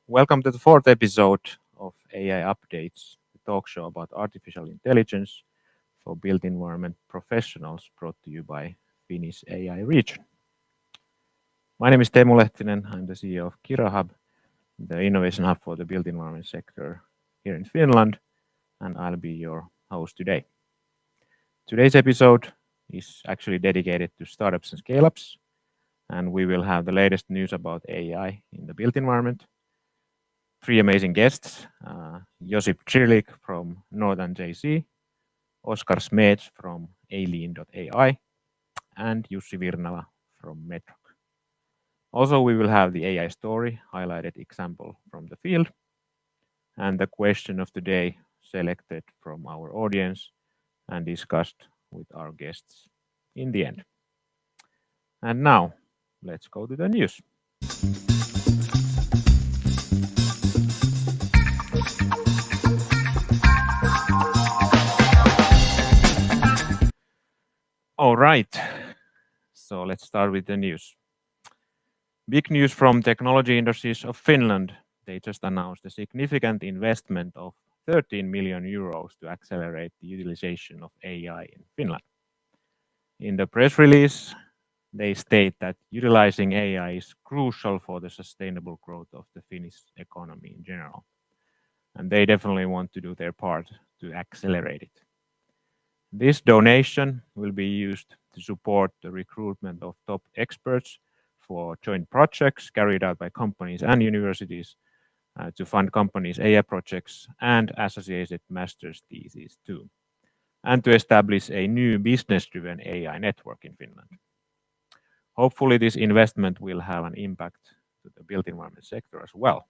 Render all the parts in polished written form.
Welcome to the fourth episode of AI Updates, the talk show about artificial intelligence for built environment professionals, brought to you by Finnish AI Region. My name is Teemu Lehtinen. I'm the CEO of Kira Hub, the innovation hub for the built environment sector here in Finland, and I'll be your host today. Today's episode is actually dedicated to startups and scale-ups, and we will have the latest news about AI in the built environment. Three amazing guests, Josip Zdrilić from Northern JC, Oskar Smeds from Ailene.ai, and Jussi Virnala from Metroc. Also, we will have the AI story, highlighted example from the field, and the question of the day selected from our audience and discussed with our guests in the end. And now, let's go to the news. All right, so let's start with the news. Big news from technology industries of Finland. They just announced a significant investment of 13 million euros to accelerate the utilization of AI in Finland. In the press release, they state that utilizing AI is crucial for the sustainable growth of the Finnish economy in general. And they definitely want to do their part to accelerate it. This donation will be used to support the recruitment of top experts for joint projects carried out by companies and universities, to fund companies' AI projects and associated master's theses too, and to establish a new business-driven AI network in Finland. Hopefully this investment will have an impact to the built environment sector as well.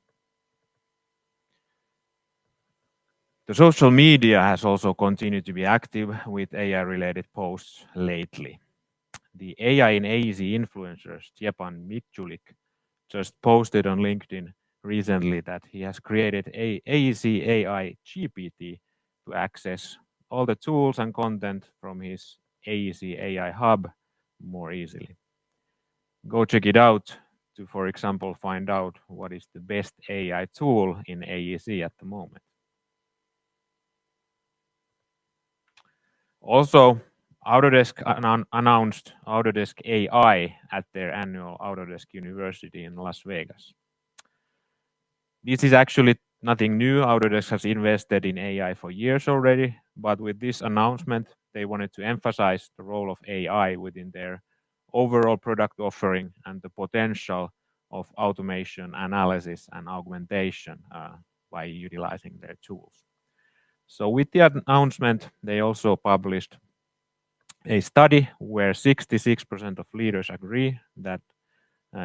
The social media has also continued to be active with AI-related posts lately. The AI in AEC influencer Stepan Mitjulik just posted on LinkedIn recently that he has created a AEC AI GPT to access all the tools and content from his AEC AI hub more easily. Go check it out to, for example, find out what is the best AI tool in AEC at the moment. Also, Autodesk announced Autodesk AI at their annual Autodesk University in Las Vegas. This is actually nothing new. Autodesk has invested in AI for years already, but with this announcement, they wanted to emphasize the role of AI within their overall product offering and the potential of automation, analysis, and augmentation by utilizing their tools. So with the announcement, they also published a study where 66% of leaders agree that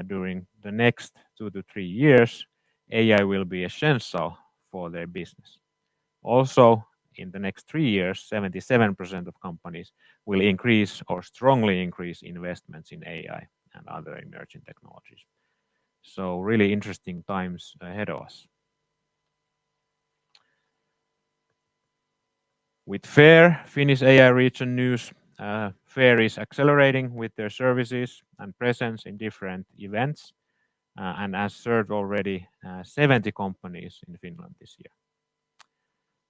during the next 2 to 3 years, AI will be essential for their business. Also, in the next 3 years, 77% of companies will increase or strongly increase investments in AI and other emerging technologies. So really interesting times ahead of us. With FAIR, Finnish AI Region news, FAIR is accelerating with their services and presence in different events, and has served already 70 companies in Finland this year.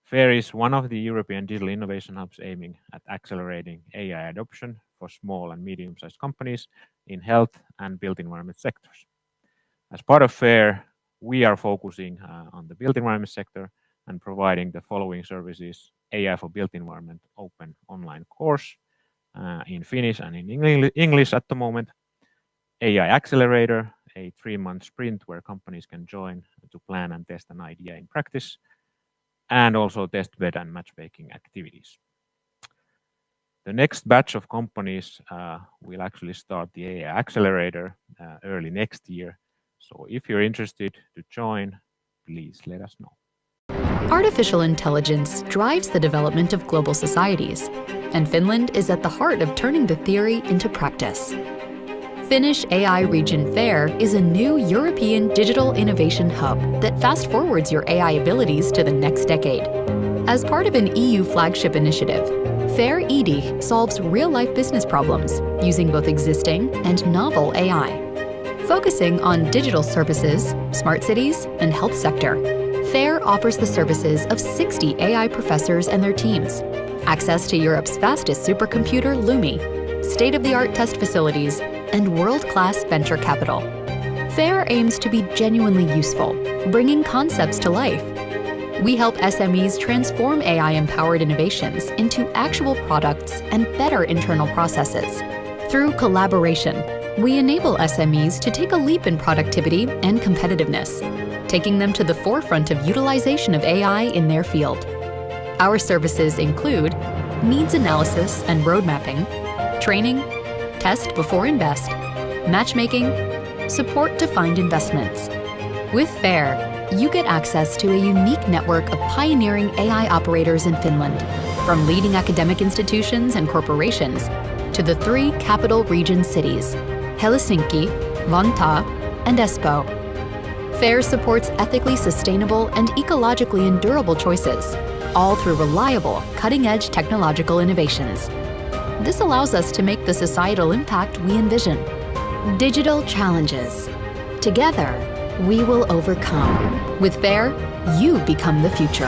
FAIR is one of the European digital innovation hubs aiming at accelerating AI adoption for small and medium-sized companies in health and built environment sectors. As part of FAIR, we are focusing on the built environment sector and providing the following services: AI for Built Environment open online course in Finnish and in English at the moment, AI Accelerator, a 3-month sprint where companies can join to plan and test an idea in practice, and also test bed and matchmaking activities. The next batch of companies will actually start the AI accelerator early next year. So if you're interested to join, please let us know. Artificial intelligence drives the development of global societies, and Finland is at the heart of turning the theory into practice. Finnish AI Region Fair is a new European digital innovation hub that fast-forwards your AI abilities to the next decade. As part of an EU flagship initiative, Fair EDIH solves real-life business problems using both existing and novel AI. Focusing on digital services, smart cities, and health sector, Fair offers the services of 60 AI professors and their teams, access to Europe's fastest supercomputer Lumi, state-of-the-art test facilities, and world-class venture capital. Fair aims to be genuinely useful, bringing concepts to life. We help SMEs transform AI-empowered innovations into actual products and better internal processes. Through collaboration, we enable SMEs to take a leap in productivity and competitiveness, taking them to the forefront of utilization of AI in their field. Our services include needs analysis and road mapping, training, test before invest, matchmaking, support to find investments. With FAIR, you get access to a unique network of pioneering AI operators in Finland, from leading academic institutions and corporations to the 3 capital region cities, Helsinki, Vantaa, and Espoo. FAIR supports ethically sustainable and ecologically endurable choices, all through reliable, cutting-edge technological innovations. This allows us to make the societal impact we envision. Digital challenges. Together, we will overcome. With FAIR, you become the future.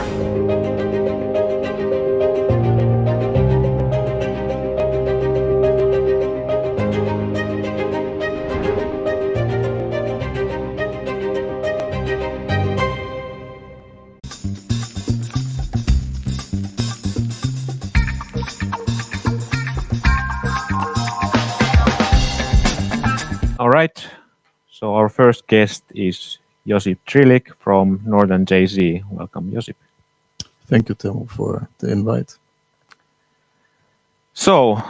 All right. So our first guest is Josip Zdrilić from Northern JZ. Welcome, Josip. Thank you, Timo, for the invite. So,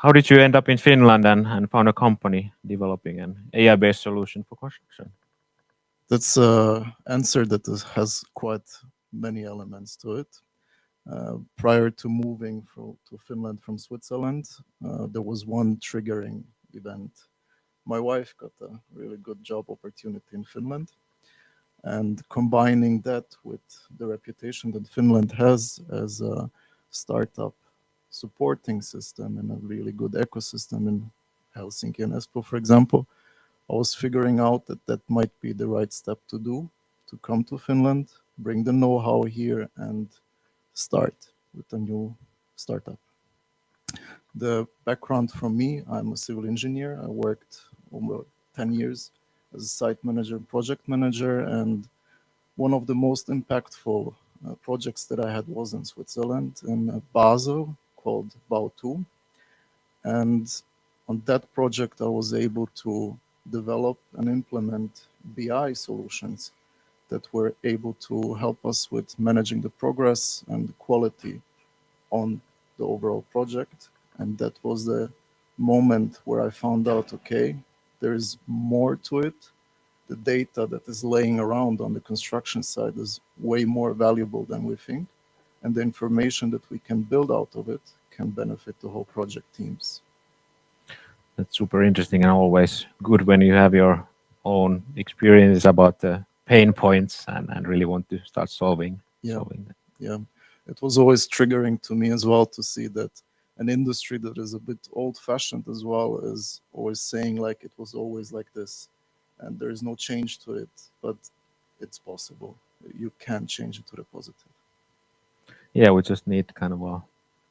how did you end up in Finland and found a company developing an AI-based solution for construction? That's an answer that has quite many elements to it. Prior to moving to Finland from Switzerland, there was one triggering event. My wife got a really good job opportunity in Finland, and combining that with the reputation that Finland has as a startup supporting system and a really good ecosystem in Helsinki and Espoo, for example, I was figuring out that that might be the right step to do, to come to Finland, bring the know-how here, and start with a new startup. The background from me, I'm a civil engineer. I worked over 10 years as a site manager, project manager, and one of the most impactful projects that I had was in Switzerland, in Basel, called Bau2. And on that project, I was able to develop and implement BI solutions that were able to help us with managing the progress and the quality on the overall project. And that was the moment where I found out, okay, there is more to it. The data that is laying around on the construction side is way more valuable than we think. And the information that we can build out of it can benefit the whole project teams. That's super interesting and always good when you have your own experience about the pain points and really want to start solving that. Yeah, it was always triggering to me as well to see that an industry that is a bit old-fashioned as well is always saying like it was always like this and there is no change to it, but it's possible. You can change it to the positive. Yeah, we just need kind of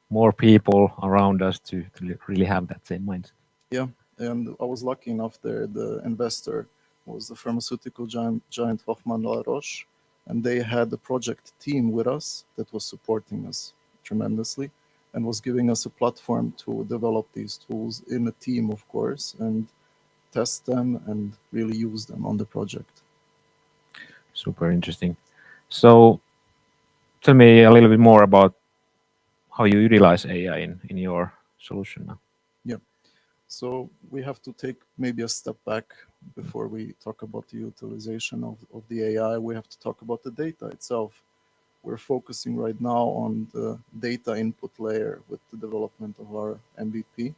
more people around us to really have that same mindset. Yeah, and I was lucky enough there. The investor was the pharmaceutical giant Hoffmann La Roche, and they had a project team with us that was supporting us tremendously and was giving us a platform to develop these tools in a team, of course, and test them and really use them on the project. Super interesting. So tell me a little bit more about how you utilize AI in your solution now? Yeah. So we have to take maybe a step back before we talk about the utilization of the AI. We have to talk about the data itself. We're focusing right now on the data input layer with the development of our MVP,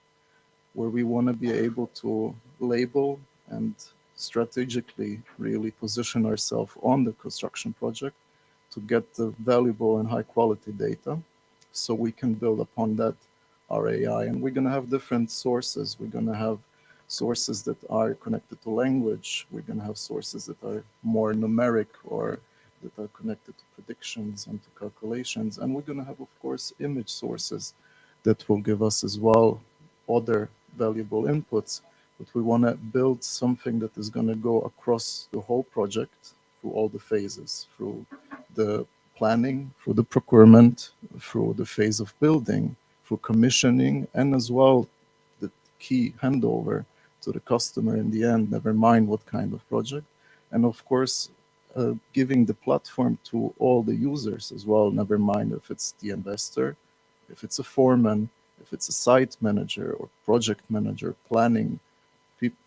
where we want to be able to label and strategically really position ourselves on the construction project to get the valuable and high quality data so we can build upon that our AI. And we're going to have different sources. We're going to have sources that are connected to language. We're going to have sources that are more numeric or that are connected to predictions and to calculations. And we're going to have, of course, image sources that will give us as well other valuable inputs. But we want to build something that is going to go across the whole project through all the phases, through the planning, through the procurement, through the phase of building, through commissioning, and as well the key handover to the customer in the end, never mind what kind of project. And of course, giving the platform to all the users as well, never mind if it's the investor, if it's a foreman, if it's a site manager or project manager, planning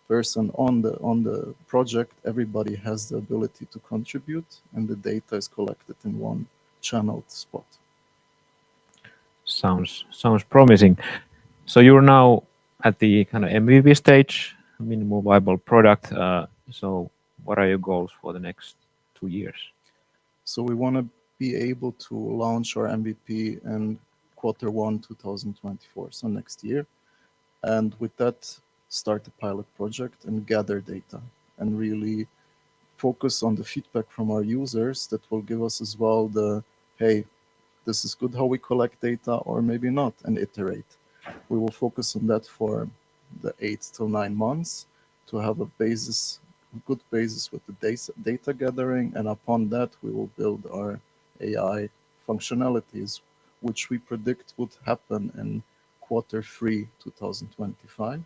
person on the project, everybody has the ability to contribute, and the data is collected in one channeled spot. Sounds promising. So you're now at the kind of MVP stage, minimum viable product. So what are your goals for the next 2 years? So we want to be able to launch our MVP in Q1 2024, so next year. And with that, start a pilot project and gather data and really focus on the feedback from our users that will give us as well the, hey, this is good how we collect data, or maybe not, and iterate. We will focus on that for the 8 to 9 months to have a basis, a good basis with the data gathering, and upon that we will build our AI functionalities, which we predict would happen in Q3 2025.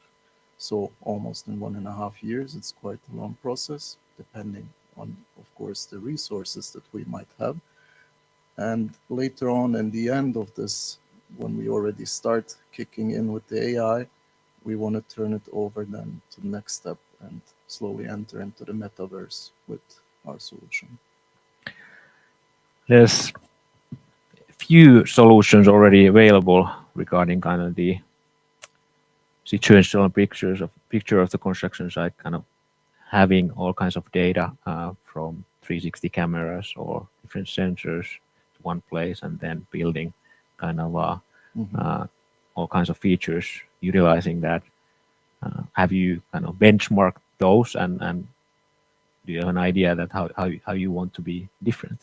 So almost in 1.5 years. It's quite a long process, depending on, of course, the resources that we might have. And later on, in the end of this, when we already start kicking in with the AI, we want to turn it over then to the next step and slowly enter into the metaverse with our solution. There's few solutions already available regarding kind of the situational picture of the construction site, kind of having all kinds of data from 360 cameras or different sensors to one place, and then building kind of all kinds of features utilizing that. Have you kind of benchmarked those, and do you have an idea that how you want to be different?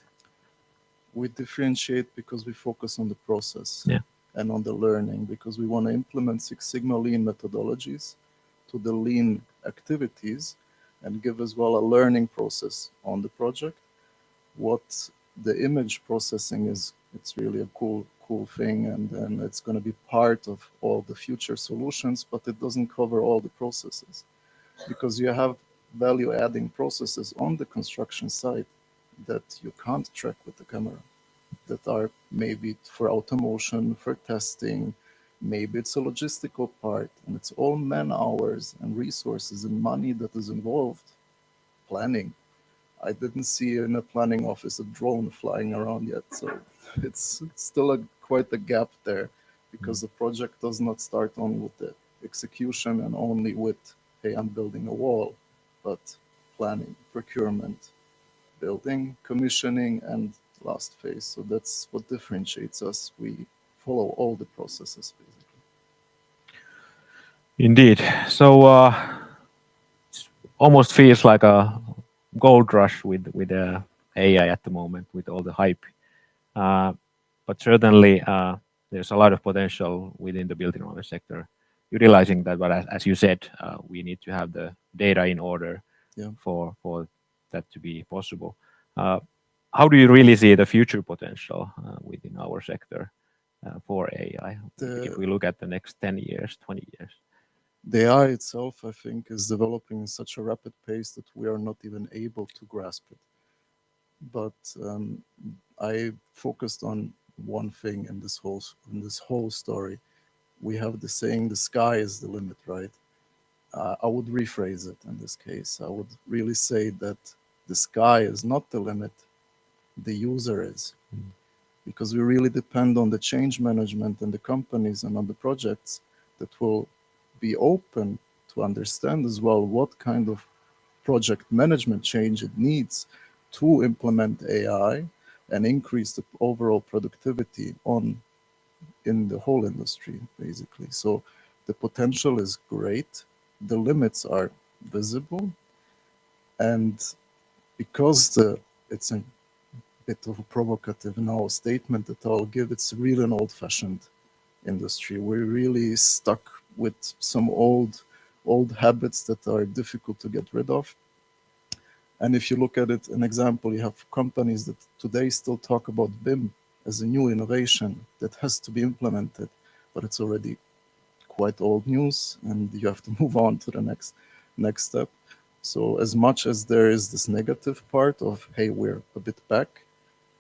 We differentiate because we focus on the process. Yeah. And on the learning, because we want to implement Six Sigma lean methodologies to the lean activities and give as well a learning process on the project. What the image processing is, it's really a cool thing, and then it's going to be part of all the future solutions, but it doesn't cover all the processes, because you have value adding processes on the construction site that you can't track with the camera, that are maybe for automotion, for testing, maybe it's a logistical part, and it's all man hours and resources and money that is involved. Planning. I didn't see in a planning office a drone flying around yet, so it's still quite a gap there, because the project does not start only with the execution and only with, hey, I'm building a wall, but planning, procurement, building, commissioning, and last phase. So that's what differentiates us. We follow all the processes, basically. Indeed. So almost feels like a gold rush with AI at the moment, with all the hype. But certainly, there's a lot of potential within the built environment sector, utilizing that. But as you said, we need to have the data in order Yeah. for that to be possible. How do you really see the future potential within our sector for AI? If we look at the next 10 years, 20 years? The AI itself, I think, is developing in such a rapid pace that we are not even able to grasp it. But I focused on one thing in this whole story. we have the saying, the sky is the limit, right? I would rephrase it in this case. I would really say that the sky is not the limit, the user is. Because we really depend on the change management and the companies and on the projects that will be open to understand as well what kind of project management change it needs to implement AI and increase the overall productivity in the whole industry, basically. So the potential is great. The limits are visible, and because it's a bit of a provocative now statement that I'll give, it's really an old-fashioned industry. We're really stuck with some old habits that are difficult to get rid of. And if you look at it, an example, you have companies that today still talk about BIM as a new innovation that has to be implemented, but it's already quite old news, and you have to move on to the next step. So as much as there is this negative part of, hey, we're a bit back,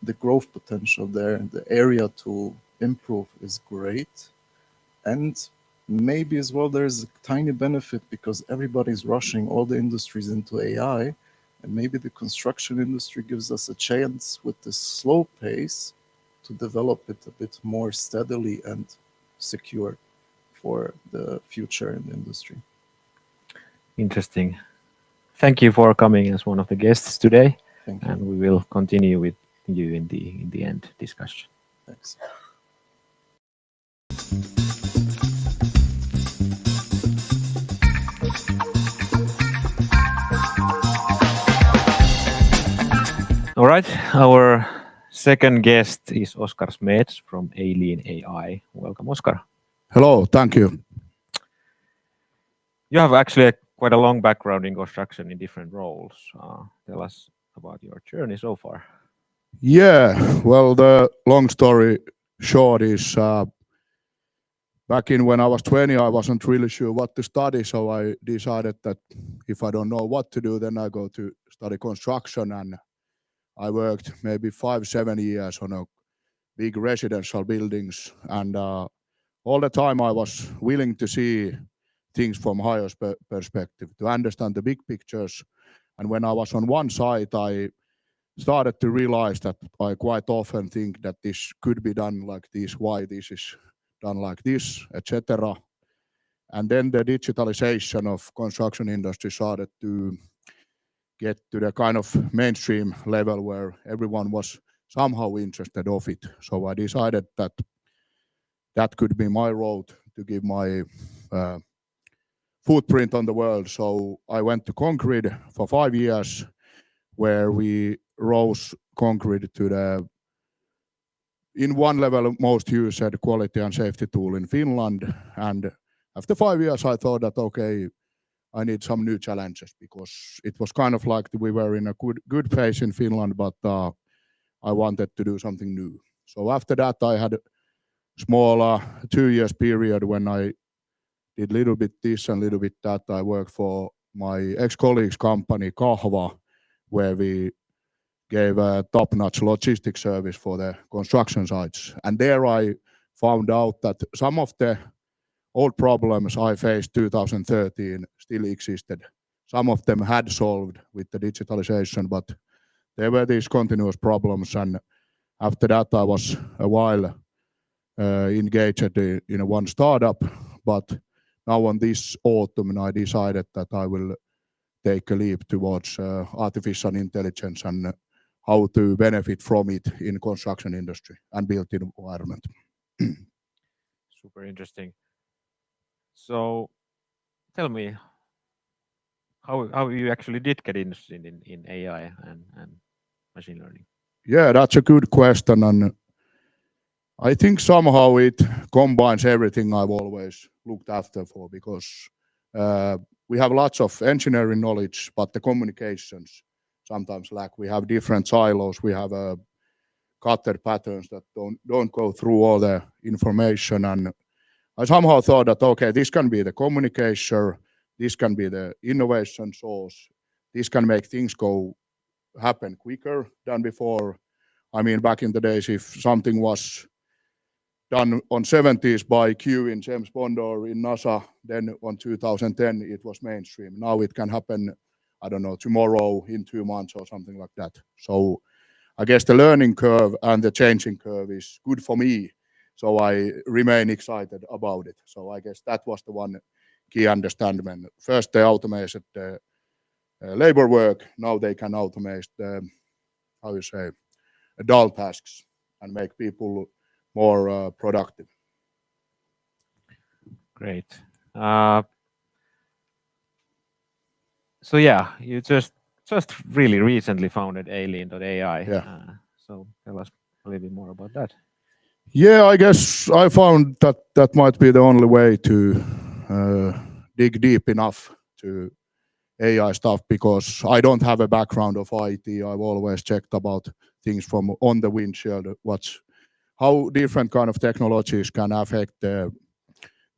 the growth potential there and the area to improve is great. And maybe as well there's a tiny benefit because everybody's rushing all the industries into AI, and maybe the construction industry gives us a chance with this slow pace to develop it a bit more steadily and secure for the future in the industry. Interesting. Thank you for coming as one of the guests today. Thank you. And we will continue with you in the end discussion. Thanks. All right, our second guest is Oskar Smeds from Ailene.ai. Welcome, Oskar. Hello, thank you. You have actually quite a long background in construction in different roles. Tell us about your journey so far. Yeah, well, the long story short is back in when I was 20, I wasn't really sure what to study, so I decided that if I don't know what to do, then I go to study construction, and I worked maybe 5-7 years on a big residential buildings, and all the time I was willing to see things from higher perspective, to understand the big pictures. And when I was on one side, I started to realize that I quite often think that this could be done like this, why this is done like this, etc. And then the digitalization of construction industry started to get to the kind of mainstream level where everyone was somehow interested of it. So I decided that that could be my road to give my footprint on the world. So I went to concrete for 5 years, where we rose concrete to the, in one level, most used quality and safety tool in Finland. And after 5 years, I thought that, okay, I need some new challenges, because it was kind of like we were in a good phase in Finland, but I wanted to do something new. So after that, I had a small 2 years period when I did little bit this and little bit that. I worked for my ex-colleague's company, Kahva, where we gave a top-notch logistics service for the construction sites. And there I found out that some of the old problems I faced 2013 still existed. Some of them had solved with the digitalization, but there were these continuous problems. And after that, I was a while engaged in one startup, but now on this autumn, I decided that I will take a leap towards artificial intelligence and how to benefit from it in construction industry and built environment. Super interesting. So tell me, how you actually did get interested in AI and machine learning? Yeah, that's a good question. And I think somehow it combines everything I've always looked after for, because we have lots of engineering knowledge, but the communications sometimes lack. We have different silos. We have cutter patterns that don't go through all the information. And I somehow thought that, okay, this can be the communicator, this can be the innovation source, this can make things happen quicker than before. I mean, back in the days, if something was done on 70s by Q in James Bond or in NASA. Then on 2010 it was mainstream. Now it can happen, I don't know, tomorrow, in 2 months or something like that. So I guess the learning curve and the changing curve is good for me. So I remain excited about it. So I guess that was the one key understanding. First they automated the labor work. Now they can automate the, how you say, dull tasks and make people more productive. Great. So yeah, you just really recently founded Ailene.ai. Yeah. So tell us a little bit more about that. Yeah, I guess I found that that might be the only way to dig deep enough to AI stuff, because I don't have a background of IT. I've always checked about things from on the windshield, how different kind of technologies can affect the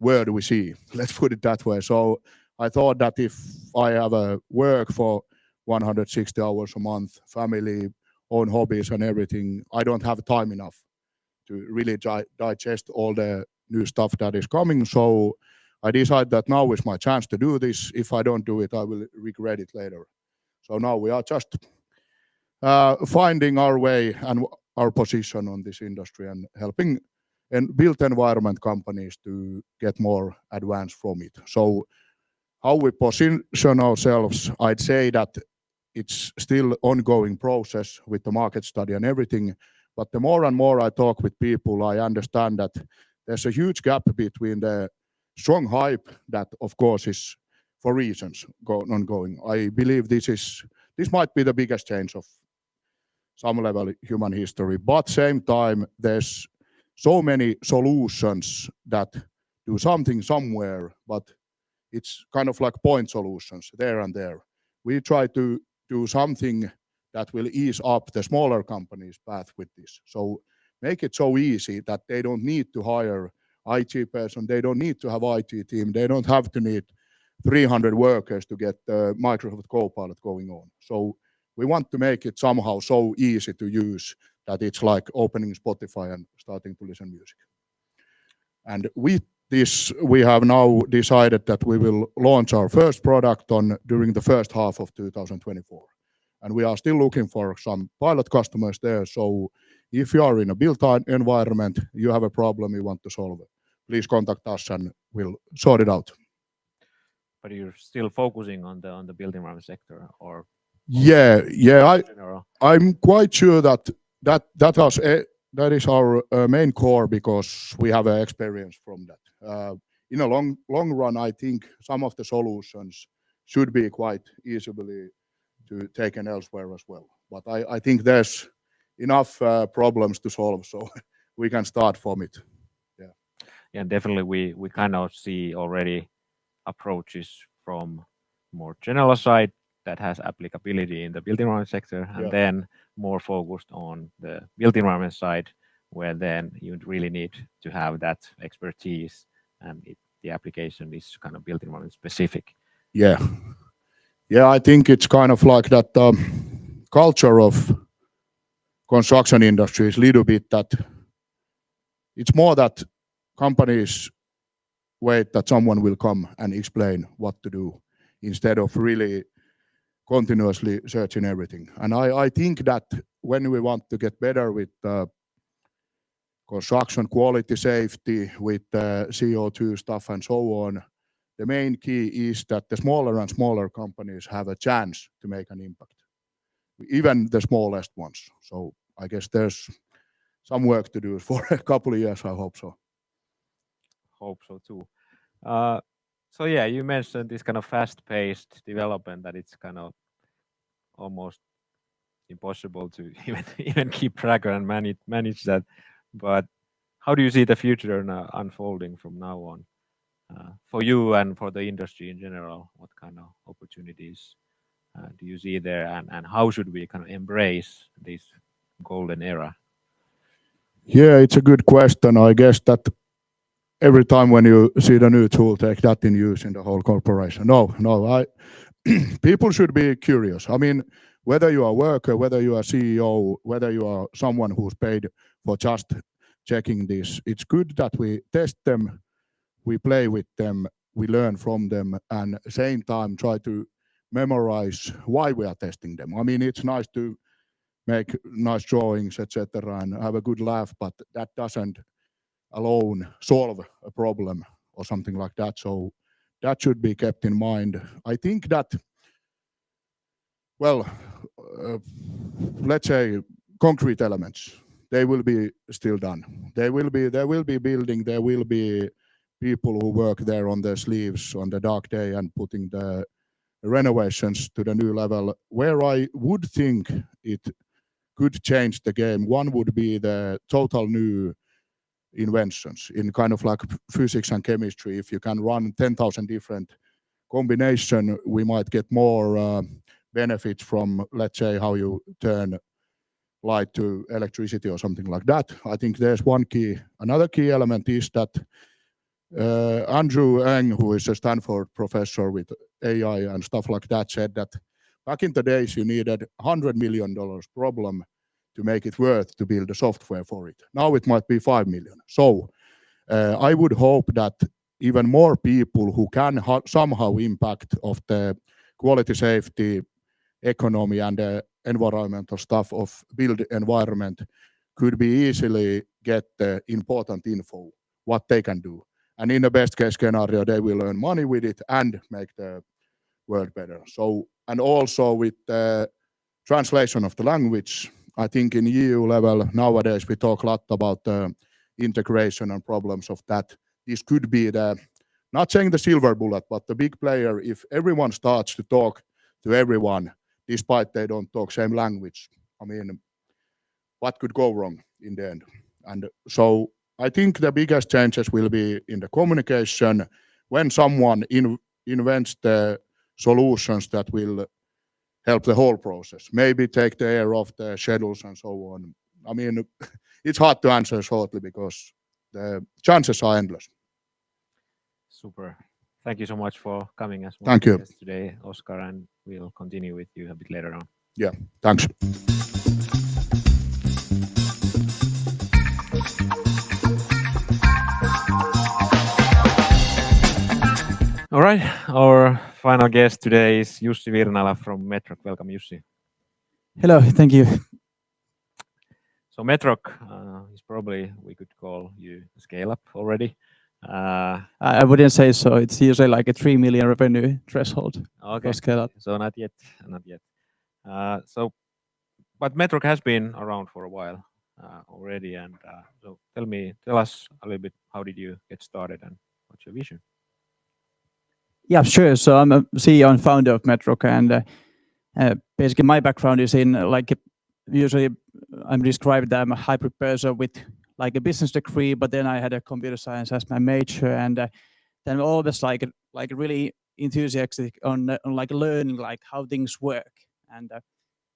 world we see. Let's put it that way. So I thought that if I have a work for 160 hours a month, family, own hobbies and everything, I don't have time enough to really digest all the new stuff that is coming. So I decided that now is my chance to do this. If I don't do it, I will regret it later. So now we are just finding our way and our position on this industry and helping and built environment companies to get more advanced from it. So how we position ourselves, I'd say that it's still ongoing process with the market study and everything. But the more and more I talk with people, I understand that there's a huge gap between the strong hype that, of course, is for reasons ongoing. I believe this might be the biggest change of some level human history. But same time, there's so many solutions that do something somewhere, but it's kind of like point solutions there and there. We try to do something that will ease up the smaller companies' path with this. So make it so easy that they don't need to hire IT person, they don't need to have IT team, they don't have to need 300 workers to get Microsoft Copilot going on. So we want to make it somehow so easy to use that it's like opening Spotify and starting to listen music. And with this, we have now decided that we will launch our first product during the first half of 2024. And we are still looking for some pilot customers there. So if you are in a built environment, you have a problem you want to solve it, please contact us and we'll sort it out. But you're still focusing on the built environment sector, or yeah, in general? I'm quite sure that is our main core, because we have experience from that. In a long run, I think some of the solutions should be quite easily to taken elsewhere as well. But I think there's enough problems to solve, so we can start from it. Yeah, definitely. We kind of see already approaches from more general side that has applicability in the built environment sector, and then more focused on the built environment side, where then you really need to have that expertise, and the application is kind of built environment specific. Yeah, I think it's kind of like that culture of construction industry is a little bit that it's more that companies wait that someone will come and explain what to do, instead of really continuously searching everything. And I think that when we want to get better with construction quality, safety, with CO2 stuff and so on, the main key is that the smaller and smaller companies have a chance to make an impact, even the smallest ones. So I guess there's some work to do for a couple of years, I hope so. Hope so too. So yeah, you mentioned this kind of fast-paced development, that it's kind of almost impossible to even keep track and manage that. But how do you see the future unfolding from now on, for you and for the industry in general? What kind of opportunities do you see there, and how should we kind of embrace this golden era? Yeah, it's a good question. I guess that every time when you see the new tool, take that in use in the whole corporation. No, people should be curious. I mean, whether you are a worker, whether you are CEO, whether you are someone who's paid for just checking this. It's good that we test them, we play with them, we learn from them, and at the same time try to memorize why we are testing them. I mean, it's nice to make nice drawings, etc., and have a good laugh, but that doesn't alone solve a problem or something like that. So that should be kept in mind. I think that, well, let's say concrete elements, they will be still done. There will be building, there will be people who work there on their sleeves on the dark day and putting the renovations to the new level. Where I would think it could change the game, one would be the total new inventions in kind of like physics and chemistry. If you can run 10,000 different combination, we might get more benefits from, let's say, how you turn light to electricity or something like that. I think there's one key. Another key element is that Andrew Ng, who is a Stanford professor with AI and stuff like that, said that back in the days you needed $100 million problem to make it worth to build the software for it. Now it might be 5 million. So I would hope that even more people who can somehow impact of the quality, safety, economy, and the environmental stuff of build environment could be easily get the important info, what they can do. And in the best case scenario, they will earn money with it and make the world better. So, and also with the translation of the language, I think in EU level nowadays we talk a lot about integration and problems of that. This could be the, not saying the silver bullet, but the big player. If everyone starts to talk to everyone, despite they don't talk same language, I mean, what could go wrong in the end? And so I think the biggest changes will be in the communication when someone invents the solutions that will help the whole process. Maybe take the air off the schedules and so on. I mean, it's hard to answer shortly because the chances are endless. Super. Thank you so much for coming as Thank you. guest today, Oskar, and we'll continue with you a bit later on. Yeah, thanks. All right, our final guest today is Jussi Virnala from Metroc. Welcome, Jussi. Hello, thank you. So Metroc is probably, we could call you a scale-up already. I wouldn't say so. It's usually like a 3 million revenue threshold Okay, for scale up. so not yet, not yet. But Metroc has been around for a while already, and so tell us a little bit, how did you get started and what's your vision? Yeah, sure. So I'm a CEO and founder of Metroc, and basically my background is in like, usually I'm described that I'm a hybrid person with like a business degree, but then I had a computer science as my major, and then always like really enthusiastic on like learning like how things work. And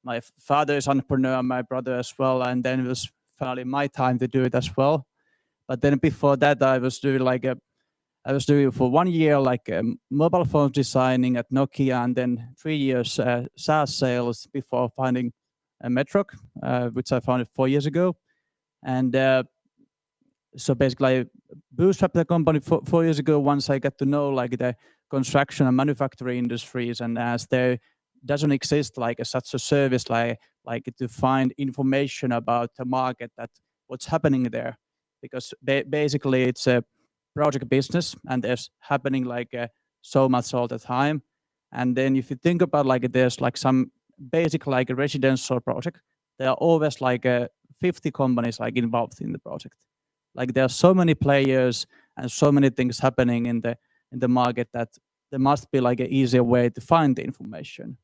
my father is entrepreneur, my brother as well, and then it was finally my time to do it as well. But then before that, I was doing for 1 year like mobile phone designing at Nokia, and then 3 years SaaS sales before finding Metroc, which I founded 4 years ago. And so basically I bootstrapped the company 4 years ago once I got to know like the construction and manufacturing industries, and as there doesn't exist like such a service like to find information about the market, that what's happening there, because basically it's a project business and there's happening like so much all the time. And then if you think about like there's like some basic like a residential project, there are always like 50 companies like involved in the project. Like there are so many players and so many things happening in the market that there must be like an easier way to find the information.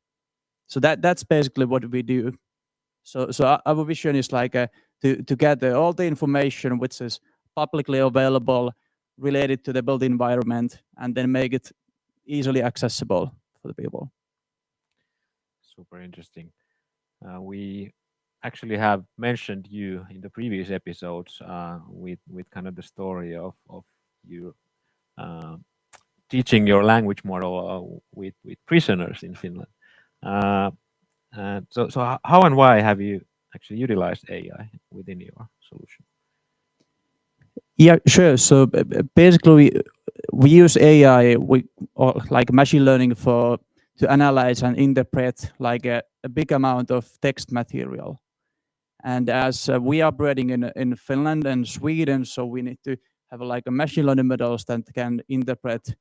So that's basically what we do. So our vision is like to gather all the information which is publicly available related to the built environment, and then make it easily accessible for the people. Super interesting. We actually have mentioned you in the previous episodes with kind of the story of you teaching your language model with prisoners in Finland. So how and why have you actually utilized AI within your solution? Yeah, sure. So basically, we use AI, or like machine learning to analyze and interpret like a big amount of text material. And as we are operating in Finland and Sweden, so we need to have like a machine learning models that can interpret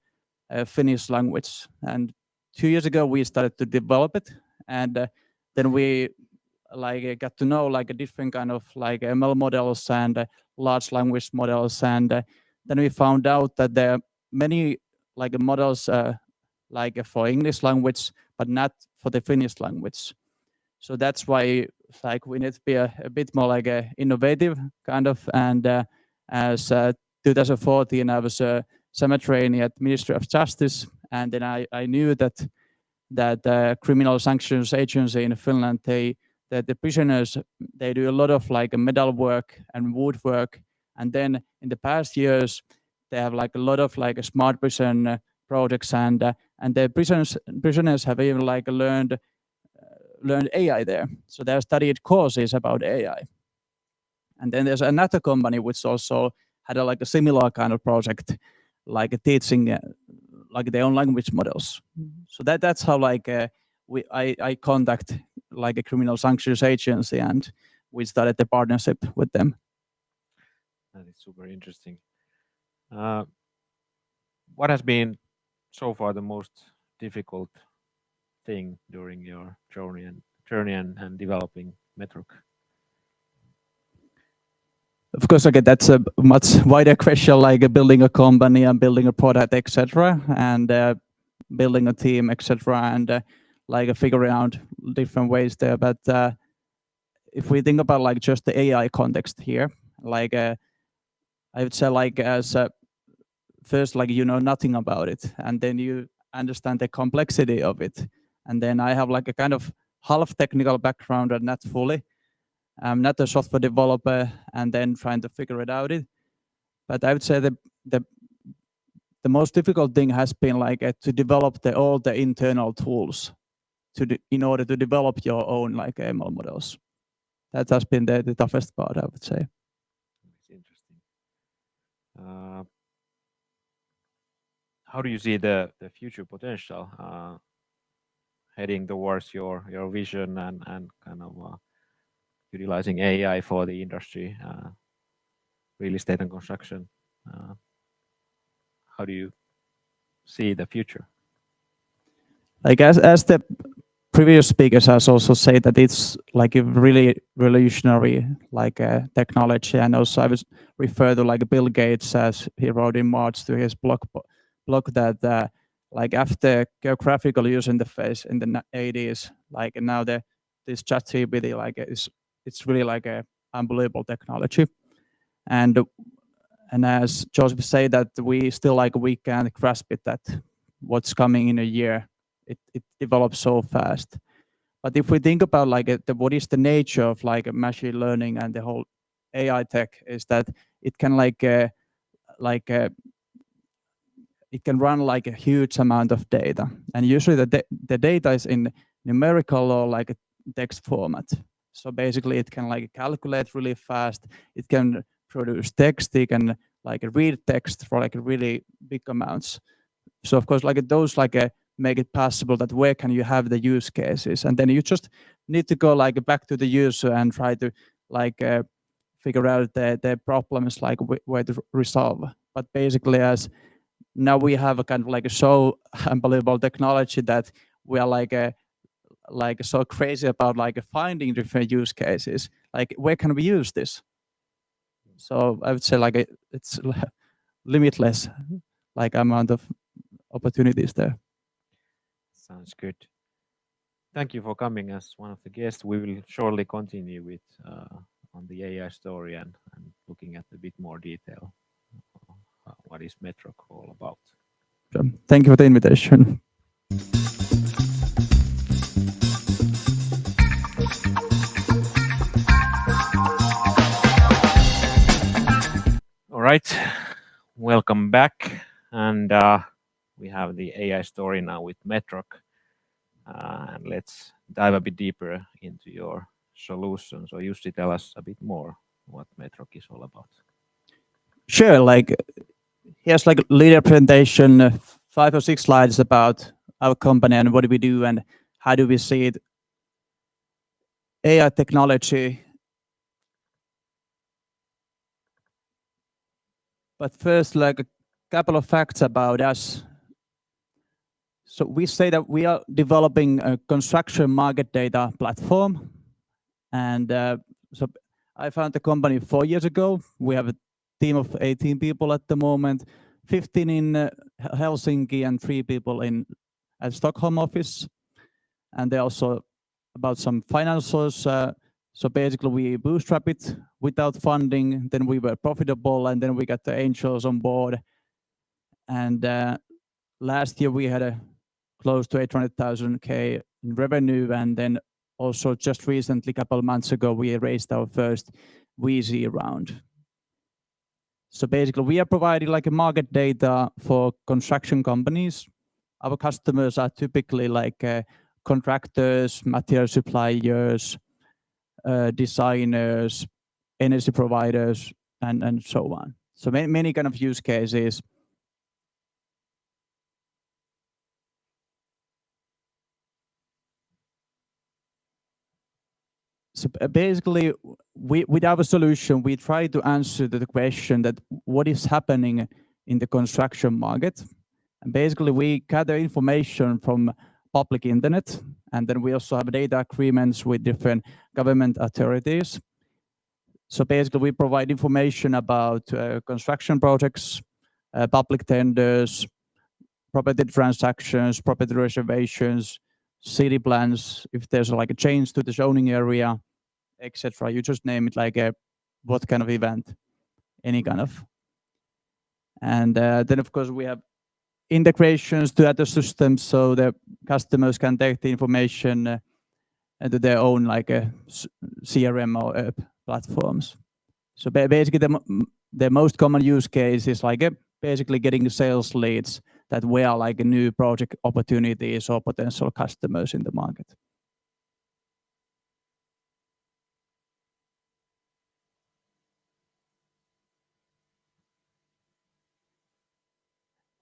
Finnish language. And 2 years ago, we started to develop it, and then we like got to know like a different kind of like ML models and large language models, and then we found out that there are many like models like for English language, but not for the Finnish language. So that's why like we need to be a bit more like a innovative kind of. And as 2014, I was a summer trainee at Ministry of Justice, and then I knew that criminal sanctions agency in Finland, that the prisoners, they do a lot of like metal work and wood work, and then in the past years they have like a lot of like smart prison projects, and the prisoners have even like learned AI there. So they have studied courses about AI. And then there's another company which also had like a similar kind of project, like teaching like their own language models. So that's how like I contact like a criminal sanctions agency, and we started the partnership with them. That is super interesting. What has been so far the most difficult thing during your journey and developing Metroc? Of course, okay, that's a much wider question, like building a company and building a product, etc., and building a team, etc., and like figuring out different ways there. But if we think about like just the AI context here, like I would say like as first like you know nothing about it, and then you understand the complexity of it, and then I have like a kind of half technical background and not fully. I'm not a software developer, and then trying to figure it out. But I would say the the most difficult thing has been like to develop all the internal tools in order to develop your own like ML models. That has been the toughest part, I would say. It's interesting. How do you see the future potential heading towards your vision and kind of utilizing AI for the industry, real estate and construction? How do you see the future? Like as the previous speakers has also said that it's like a really revolutionary like technology, and also I was refer to like Bill Gates as he wrote in March to his blog that like after geographical user interface in the 80s, like now this ChatGPT like it's really like a unbelievable technology, and as Josip said that we still like we can't grasp it that what's coming in a year. It develops so fast. But if we think about like what is the nature of like machine learning and the whole AI tech, is that it can like it can run like a huge amount of data, and usually the data is in numerical or like a text format. So basically, it can like calculate really fast. It can produce text. It can like read text for like really big amounts. So of course, like those like make it possible that where can you have the use cases, and then you just need to go like back to the user and try to like figure out the problems like where to resolve. But basically, as now we have a kind of like a so unbelievable technology that we are like so crazy about like finding different use cases. Like where can we use this? So I would say like it's limitless like amount of opportunities there. Sounds good. Thank you for coming as one of the guests. We will shortly continue with on the AI story and looking at a bit more detail. What is Metroc all about? Thank you for the invitation. All right, welcome back, and we have the AI story now with Metroc, and let's dive a bit deeper into your solution. So Jussi, tell us a bit more what Metroc is all about. Sure, like here's like a leader presentation, 5 or 6 slides about our company and what do we do and how do we see it. AI technology. But first, like a couple of facts about us. So we say that we are developing a construction market data platform. And so I found the company 4 years ago. We have a team of 18 people at the moment, 15 in Helsinki and 3 people at Stockholm office. And they also about some financials. So basically we bootstrap it without funding, then we were profitable, and then we got the angels on board. And last year we had a close to 800,000 in revenue, and then also just recently, a couple of months ago, we raised our first VC round. So basically, we are providing like a market data for construction companies. Our customers are typically like contractors, material suppliers, designers, energy providers, and so on. So many kind of use cases. So basically, with our solution, we try to answer the question that what is happening in the construction market. And basically, we gather information from public internet, and then we also have data agreements with different government authorities. So basically, we provide information about construction projects, public tenders, property transactions, property reservations, city plans, if there's like a change to the zoning area, etc. You just name it, like what kind of event, any kind of. And then of course we have integrations to other systems, so the customers can take the information into their own like CRM or platforms. So basically the most common use case is like basically getting sales leads that were like new project opportunities or potential customers in the market.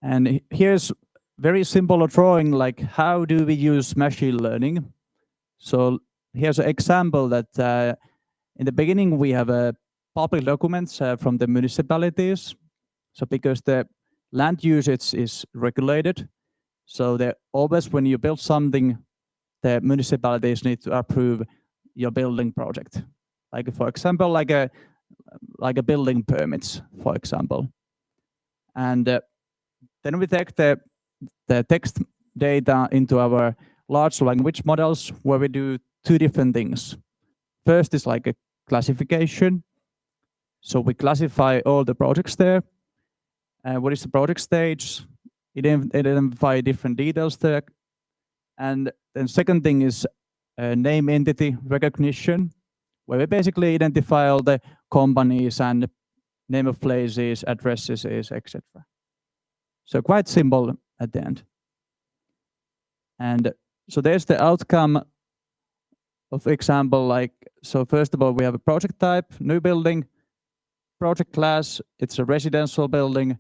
And here's very simple drawing, like how do we use machine learning? So here's an example that in the beginning we have public documents from the municipalities. So because the land usage is regulated, so that always when you build something, the municipalities need to approve your building project. Like for example, like a building permits, for example. And then we take the text data into our large language models, where we do 2 different things. First is like a classification. So we classify all the projects there. What is the project stage? Identify different details there. And then second thing is name entity recognition, where we basically identify all the companies and name of places, addresses, etc. So quite simple at the end. And so there's the outcome of example, like, so first of all, we have a project type, new building, project class, it's a residential building,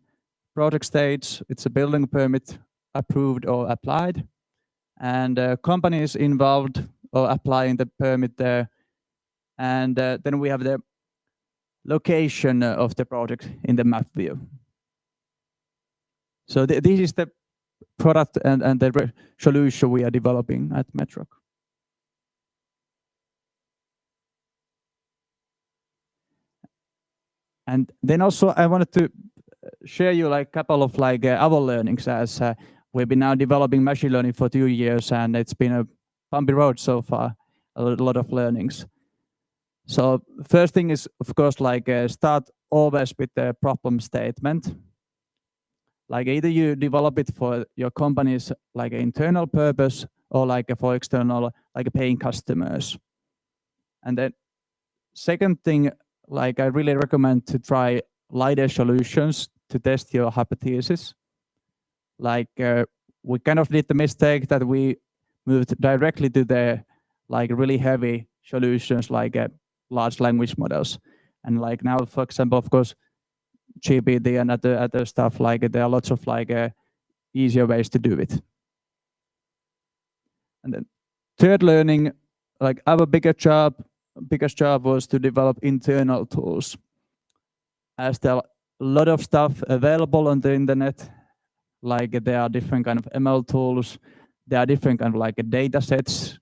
project stage, it's a building permit approved or applied, and companies involved or applying the permit there. And then we have the location of the project in the map view. So this is the product and the solution we are developing at Metroc. And then also I wanted to share you like a couple of like our learnings, as we've been now developing machine learning for 2 years, and it's been a bumpy road so far, a lot of learnings. So first thing is, of course, like start always with the problem statement. Like either you develop it for your company's like internal purpose or like for external, like paying customers. And then second thing, like I really recommend to try lighter solutions to test your hypothesis. Like we kind of did the mistake that we moved directly to the like really heavy solutions like large language models. And like now, for example, of course, GPT and other stuff. Like there are lots of like easier ways to do it. And then third learning, like our biggest job was to develop internal tools, as there are a lot of stuff available on the internet. Like there are different kind of ML tools, there are different kind of like data sets,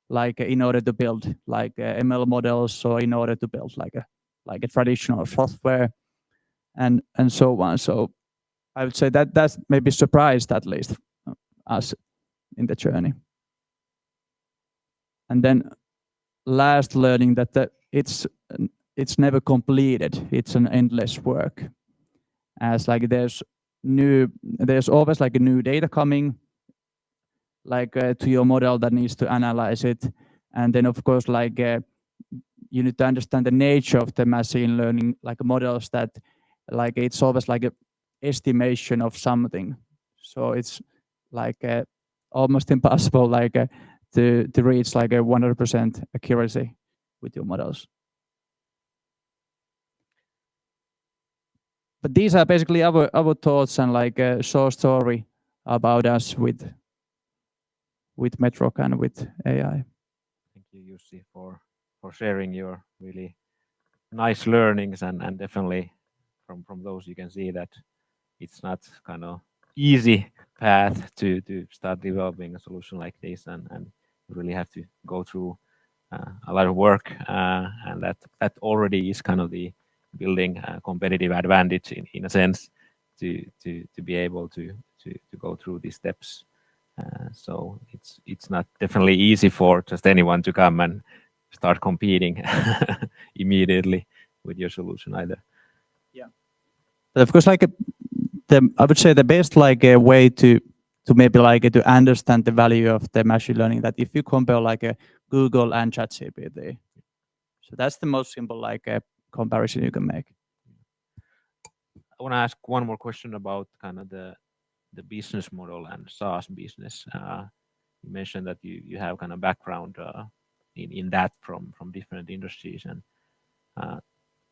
like in order to build like ML models, or in order to build like a traditional software, and so on. So I would say that that's maybe surprised at least us in the journey. And then last learning that it's never completed. It's an endless work, as like there's always like a new data coming, like to your model that needs to analyze it, and then of course like you need to understand the nature of the machine learning like models, that like it's always like a estimation of something, so it's like almost impossible like to reach like a 100% accuracy with your models. But these are basically our thoughts and like a short story about us with Metroc and with AI. Thank you, Jussi, for sharing your really nice learnings, and definitely from those you can see that it's not kind of easy path to start developing a solution like this, and you really have to go through a lot of work, and that already is kind of the building a competitive advantage in a sense to be able to go through these steps. So it's not definitely easy for just anyone to come and start competing immediately with your solution either. Yeah, but of course, like I would say the best like a way to maybe like to understand the value of the machine learning, that if you compare like a Google and ChatGPT, so that's the most simple like a comparison you can make. I want to ask one more question about kind of the business model and SaaS business. You mentioned that you have kind of background in that from different industries, and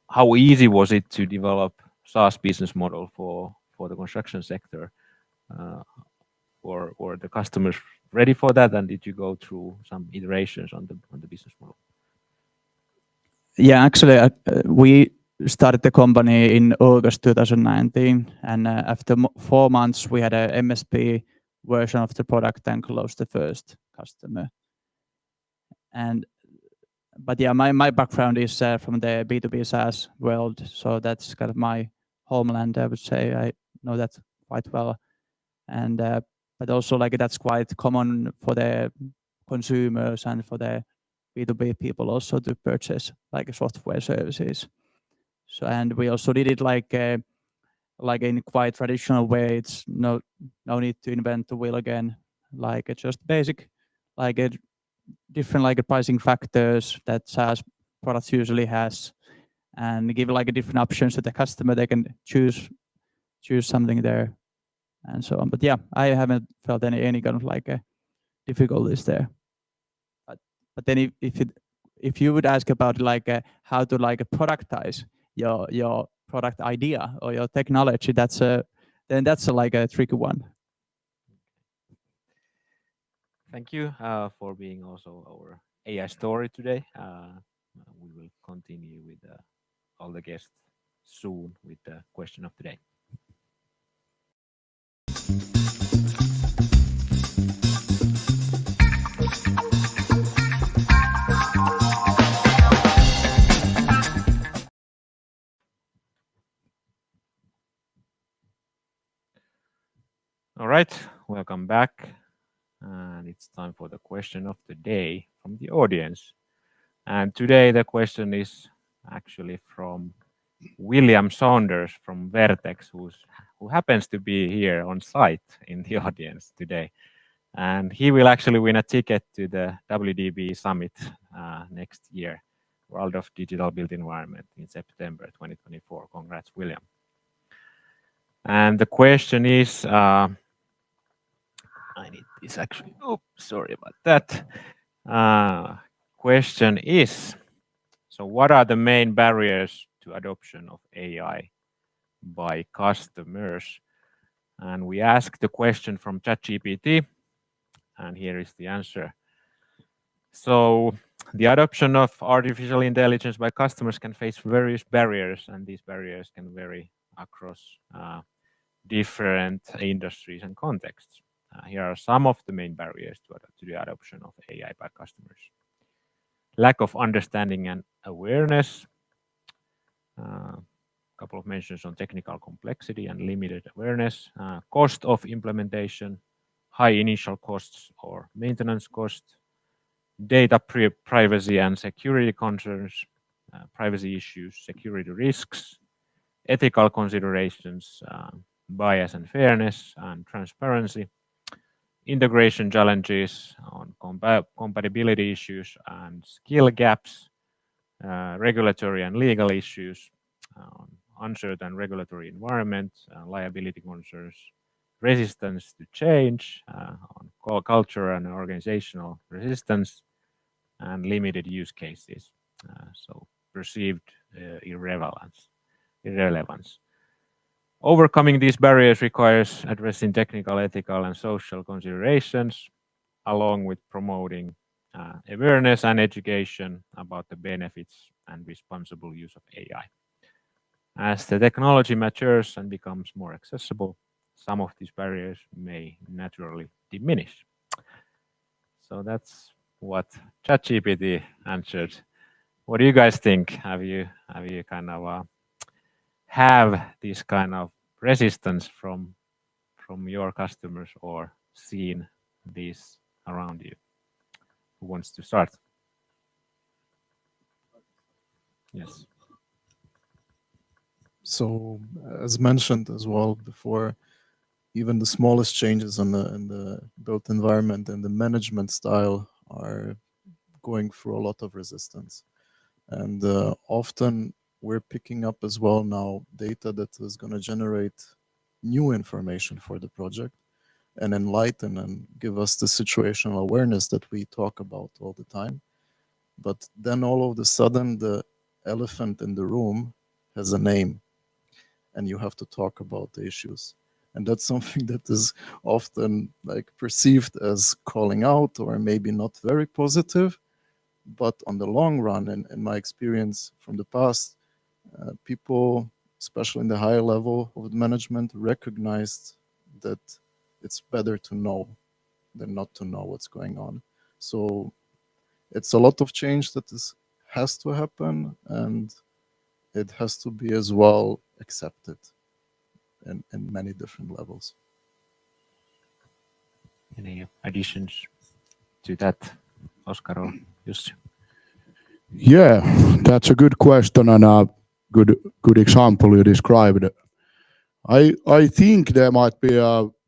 how easy was it to develop SaaS business model for the construction sector? Or the customers ready for that, and did you go through some iterations on the business model? Yeah, actually, we started the company in August 2019, and after 4 months, we had a MSP version of the product and closed the first customer. But yeah, my background is from the B2B SaaS world, so that's kind of my homeland. I would say I know that quite well, and but also like that's quite common for the consumers and for the B2B people also to purchase like software services. So, and we also did it like in quite traditional way. It's no need to invent the wheel again. Like it's just basic, like a different like pricing factors that SaaS products usually has, and give like a different options to the customer. They can choose something there, and so on. But yeah, I haven't felt any kind of like difficulties there. But then if you would ask about like how to like productize your product idea or your technology, that's like a tricky one. Thank you for being also our AI story today. We will continue with all the guests soon with the question of the day. All right, welcome back. And it's time for the question of the day from the audience. And today the question is actually from William Saunders from Vertex, who happens to be here on site in the audience today. And he will actually win a ticket to the WDB Summit next year, World of Digital Built Environment, in September 2024. Congrats, William. And the question is, I need this actually. Oh, sorry about that. Question is, so what are the main barriers to adoption of AI by customers. And we asked the question from ChatGPT, and here is the answer. So the adoption of artificial intelligence by customers can face various barriers, and these barriers can vary across different industries and contexts. Here are some of the main barriers to the adoption of AI by customers. Lack of understanding and awareness. Couple of mentions on technical complexity and limited awareness. Cost of implementation, high initial costs or maintenance cost. Data privacy and security concerns, privacy issues, security risks, ethical considerations, bias and fairness, and transparency, integration challenges on compatibility issues and skill gaps, regulatory and legal issues, uncertain regulatory environment, liability concerns, resistance to change, on culture and organizational resistance, and limited use cases, so perceived irrelevance. Overcoming these barriers requires addressing technical, ethical, and social considerations, along with promoting awareness and education about the benefits and responsible use of AI. As the technology matures and becomes more accessible, some of these barriers may naturally diminish. So that's what ChatGPT answered. What do you guys think? Have you kind of have this kind of resistance from your customers or seen this around you? Who wants to start? Yes. So, as mentioned as well before, even the smallest changes in the built environment and the management style are going through a lot of resistance. And often we're picking up as well now data that is going to generate new information for the project and enlighten and give us the situational awareness that we talk about all the time. But then all of a sudden, the elephant in the room has a name, and you have to talk about the issues. And that's something that is often like perceived as calling out or maybe not very positive. But on the long run, in my experience from the past, people, especially in the higher level of management, recognized that it's better to know than not to know what's going on. So it's a lot of change that has to happen, and it has to be as well accepted in many different levels. Any additions to that, Oskar or Jussi? Yeah, that's a good question and a good example you described. I think there might be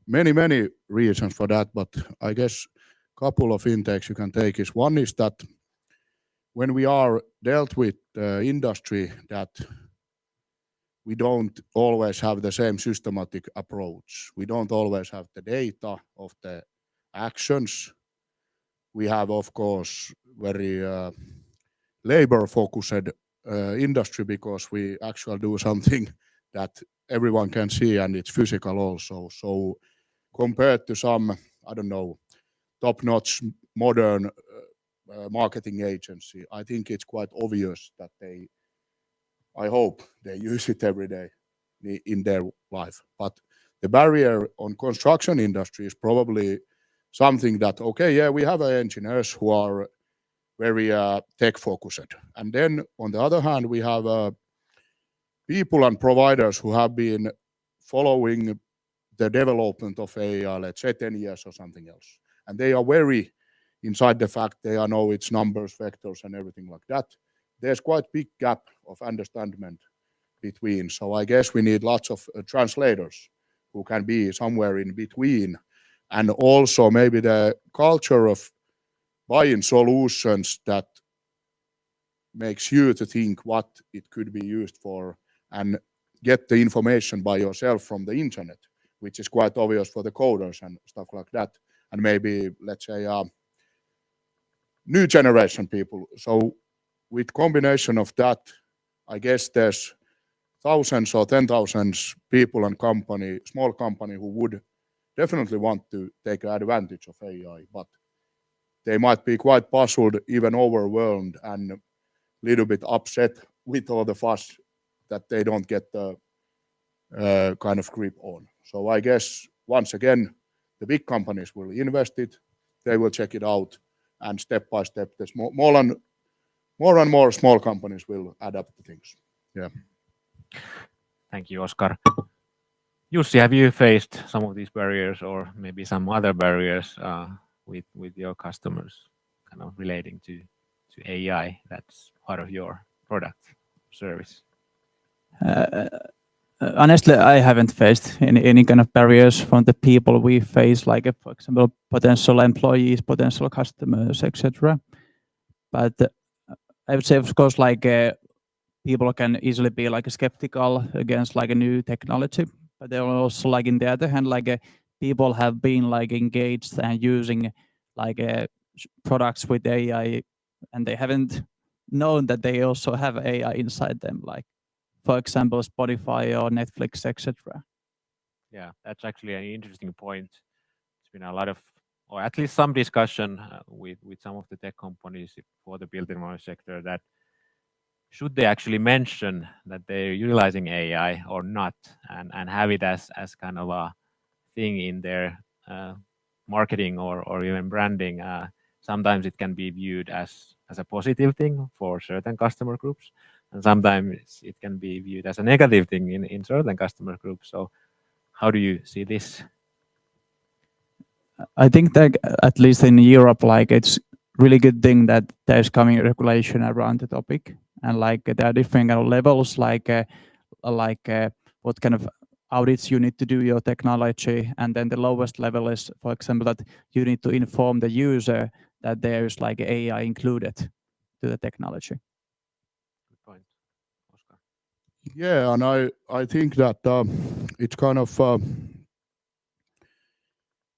many reasons for that, but I guess a couple of intakes you can take is one is that when we are dealt with industry that we don't always have the same systematic approach. We don't always have the data of the actions. We have, of course, very labor-focused industry because we actually do something that everyone can see and it's physical also. So compared to some, I don't know, top-notch modern marketing agency, I think it's quite obvious that I hope they use it every day in their life. But the barrier on construction industry is probably something that, okay, yeah, we have engineers who are very tech focused. And then on the other hand, we have people and providers who have been following the development of AI, let's say 10 years or something else. And they are very inside the fact they know its numbers, vectors, and everything like that. There's quite big gap of understanding between. So I guess we need lots of translators who can be somewhere in between. And also maybe the culture of buying solutions that makes you to think what it could be used for and get the information by yourself from the internet, which is quite obvious for the coders and stuff like that. And maybe, let's say, new generation people. So with combination of that, I guess there's thousands or 10,000 people and small company who would definitely want to take advantage of AI, but they might be quite puzzled, even overwhelmed, and a little bit upset with all the fuss that they don't get the kind of grip on. So I guess, once again, the big companies will invest it, they will check it out, and step by step, more and more small companies will adapt to things. Yeah. Thank you, Oskar. Jussi, have you faced some of these barriers or maybe some other barriers with your customers kind of relating to AI that's part of your product service? Honestly, I haven't faced any kind of barriers from the people we face, like for example, potential employees, potential customers, etc. But I would say, of course, like people can easily be like skeptical against like a new technology, but they are also like, in the other hand, like people have been like engaged and using like products with AI, and they haven't known that they also have AI inside them, like for example Spotify or Netflix, etc. Yeah, that's actually an interesting point. It's been a lot of, or at least some discussion with some of the tech companies for the built environment sector, that should they actually mention that they're utilizing AI or not, and have it as kind of a thing in their marketing or even branding. Sometimes it can be viewed as a positive thing for certain customer groups, and sometimes it can be viewed as a negative thing in certain customer groups. So how do you see this? I think that at least in Europe, like it's really good thing that there's coming regulation around the topic, and like there are different kind of levels, like what kind of audits you need to do your technology, and then the lowest level is, for example, that you need to inform the user that there is like AI included to the technology. Good point, Oskar. Yeah, and I think that it's kind of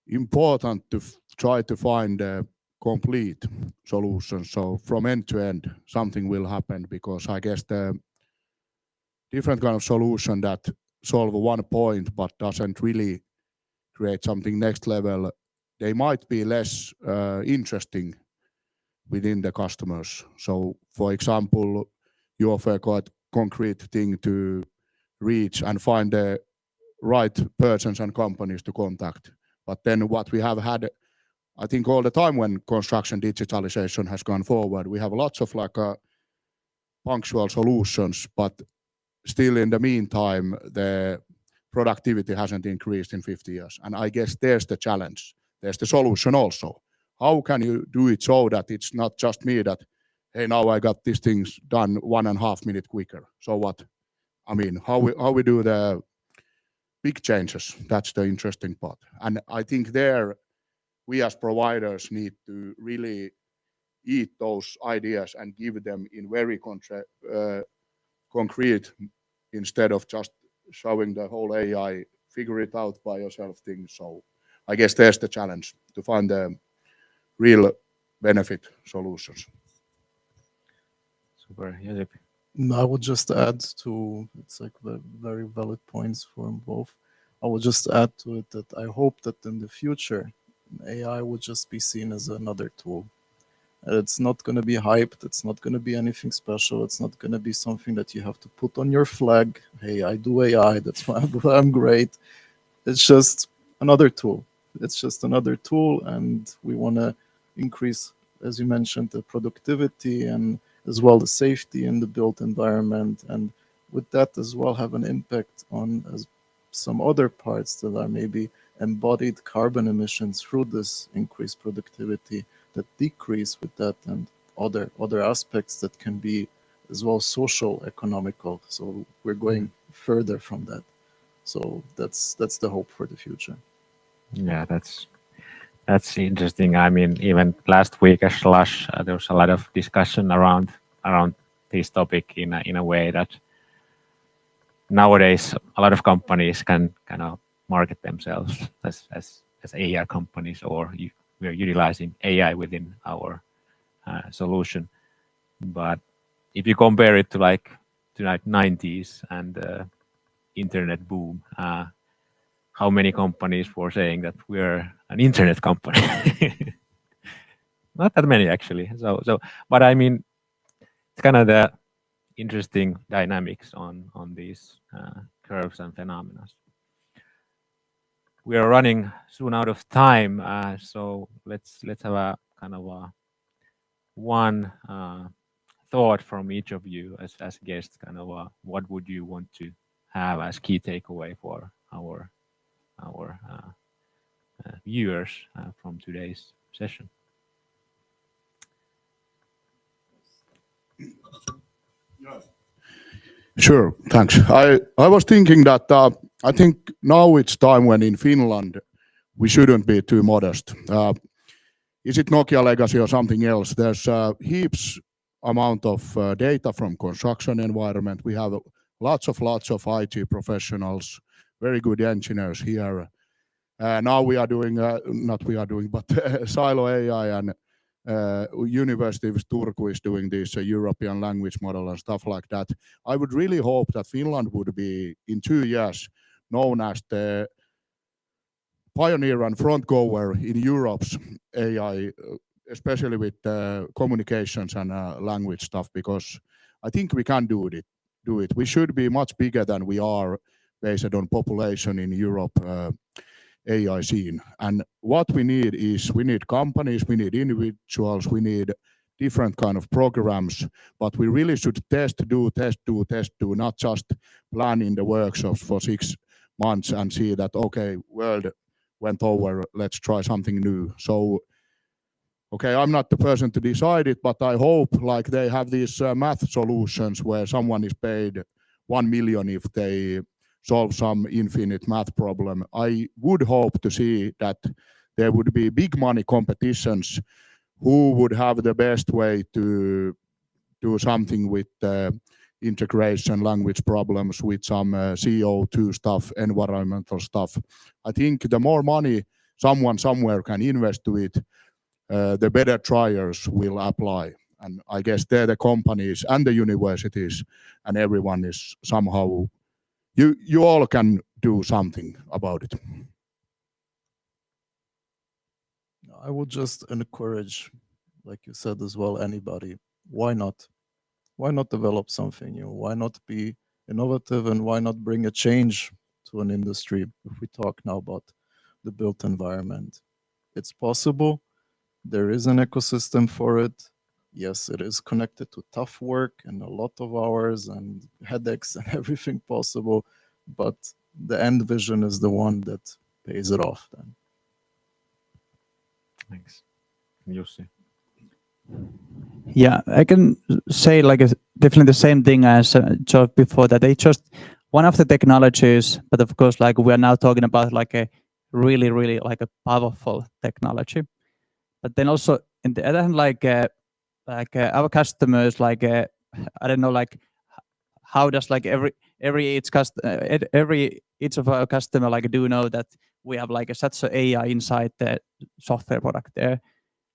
important to try to find a complete solution. So from end to end, something will happen, because I guess the different kind of solution that solve one point but doesn't really create something next level, they might be less interesting within the customers. So for example, you offer quite concrete thing to reach and find the right persons and companies to contact. But then what we have had, I think, all the time when construction digitalization has gone forward, we have lots of like punctual solutions, but still in the meantime, the productivity hasn't increased in 50 years. And I guess there's the challenge. There's the solution also. How can you do it so that it's not just me that, hey, now I got these things done 1.5 minutes quicker. So what? I mean, how we do the big changes, that's the interesting part. And I think there, we as providers need to really eat those ideas and give them in very concrete, instead of just showing the whole AI, figure it out by yourself thing. So I guess there's the challenge to find the real benefit solutions. Super, Josip. I would just add to, it's like very valid points from both. I would just add to it that I hope that in the future, AI would just be seen as another tool. It's not going to be hyped. It's not going to be anything special. It's not going to be something that you have to put on your flag. Hey, I do AI. That's why I'm great. It's just another tool. It's just another tool, and we want to increase, as you mentioned, the productivity and as well the safety in the built environment, and with that as well have an impact on some other parts that are maybe embodied carbon emissions through this increased productivity that decrease with that, and other aspects that can be as well social, economical. So we're going further from that. So that's the hope for the future. Yeah, that's interesting. I mean, even last week at Slush, there was a lot of discussion around this topic in a way that nowadays a lot of companies can kind of market themselves as AI companies, or we are utilizing AI within our solution. But if you compare it to like to like 90s and internet boom, how many companies were saying that we're an internet company? Not that many actually. But I mean, it's kind of the interesting dynamics on these curves and phenomena. We are running soon out of time, so let's have a kind of a one thought from each of you as guests. Kind of what would you want to have as key takeaway for our viewers from today's session? Sure, thanks. I was thinking that I think now it's time when in Finland we shouldn't be too modest. Is it Nokia legacy or something else? There's heaps amount of data from construction environment. We have lots of IT professionals, very good engineers here. Now we are doing, but Silo AI and University of Turku is doing this European language model and stuff like that. I would really hope that Finland would be in 2 years known as the pioneer and front goer in Europe's AI, especially with communications and language stuff, because I think we can do it. We should be much bigger than we are based on population in Europe AI scene. And what we need is we need companies, we need individuals, we need different kind of programs, but we really should test, do, not just plan in the workshops for 6 months and see that, okay, world went over, let's try something new. So, okay, I'm not the person to decide it, but I hope like they have these math solutions where someone is paid 1 million if they solve some infinite math problem. I would hope to see that there would be big money competitions who would have the best way to do something with integration, language problems, with some CO2 stuff, environmental stuff. I think the more money someone somewhere can invest to it, the better triers will apply. And I guess they're the companies and the universities and everyone is somehow, you all can do something about it. I would just encourage, like you said as well, anybody. Why not? Why not develop something new? Why not be innovative and why not bring a change to an industry? If we talk now about the built environment, it's possible. There is an ecosystem for it. Yes, it is connected to tough work and a lot of hours and headaches and everything possible, but the end vision is the one that pays it off then. Thanks. Jussi. Yeah, I can say like definitely the same thing as Josip before, that they just one of the technologies, but of course like we are now talking about like a really like a powerful technology. But then also in the other hand, like our customers, like I don't know, like how does like every each of our customer like do know that we have like such a AI inside the software product there,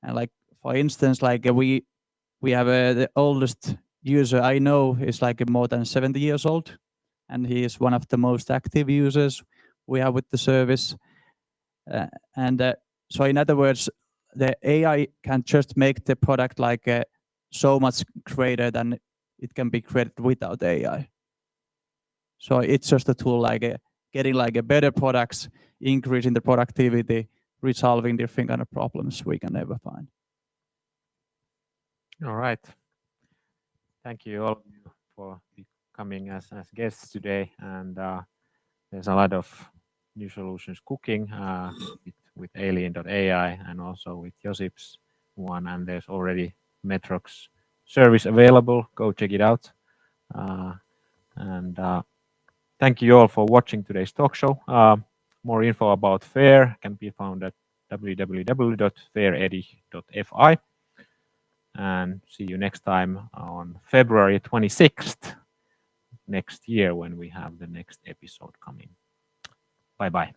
and like for instance, like we have the oldest user I know is like more than 70 years old, and he is one of the most active users we have with the service. And so in other words, the AI can just make the product like so much greater than it can be created without AI. So it's just a tool like getting like a better products, increasing the productivity, resolving different kind of problems we can never find. All right. Thank you all for coming as guests today. And there's a lot of new solutions cooking with Ailene.ai and also with Josip's one. And there's already Metroc's service available. Go check it out. And thank you all for watching today's talk show. More info about FAIR can be found at www.fairedih.fi. And see you next time on February 26th next year when we have the next episode coming. Bye-bye.